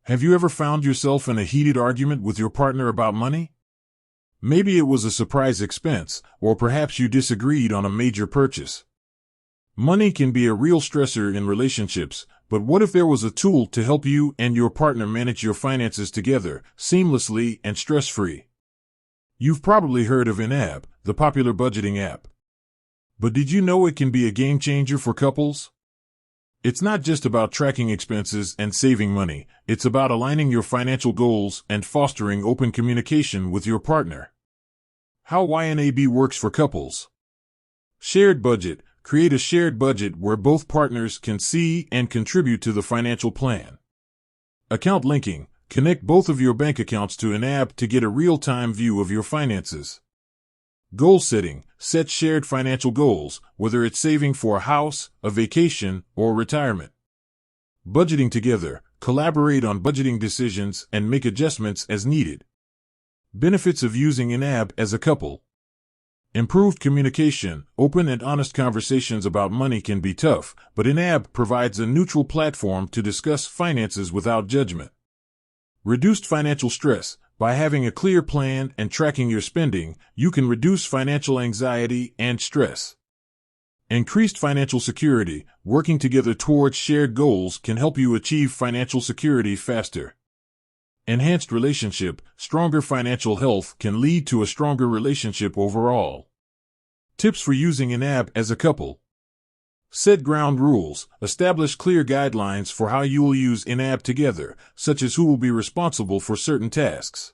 Have you ever found yourself in a heated argument with your partner about money? Maybe it was a surprise expense, or perhaps you disagreed on a major purchase. Money can be a real stressor in relationships, but what if there was a tool to help you and your partner manage your finances together, seamlessly and stress-free? You've probably heard of YNAB, the popular budgeting app. But did you know it can be a game changer for couples? It's not just about tracking expenses and saving money, it's about aligning your financial goals and fostering open communication with your partner. How YNAB works for couples. Shared budget. Create a shared budget where both partners can see and contribute to the financial plan. Account linking. Connect both of your bank accounts to YNAB to get a real-time view of your finances. Goal setting. Set shared financial goals, whether it's saving for a house, a vacation, or retirement. Budgeting together. Collaborate on budgeting decisions and make adjustments as needed. Benefits of using YNAB as a couple. Improved communication. Open and honest conversations about money can be tough, but YNAB provides a neutral platform to discuss finances without judgment. Reduced financial stress. By having a clear plan and tracking your spending, you can reduce financial anxiety and stress. Increased financial security. Working together towards shared goals can help you achieve financial security faster. Enhanced relationship. Stronger financial health can lead to a stronger relationship overall. Tips for using YNAB as a couple. Set ground rules. Establish clear guidelines for how you will use YNAB together, such as who will be responsible for certain tasks.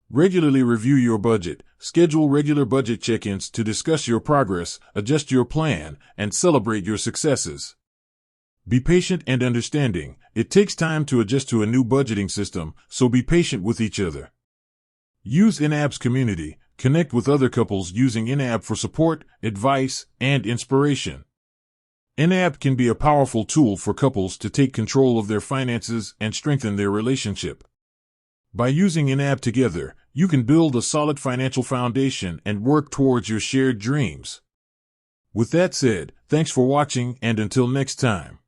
Regularly review your budget. Schedule regular budget check-ins to discuss your progress, adjust your plan, and celebrate your successes. Be patient and understanding. It takes time to adjust to a new budgeting system, so be patient with each other. Use YNAB's community. Connect with other couples using YNAB for support, advice, and inspiration. YNAB can be a powerful tool for couples to take control of their finances and strengthen their relationship. By using YNAB together, you can build a solid financial foundation and work towards your shared dreams. With that said, thanks for watching, and until next time.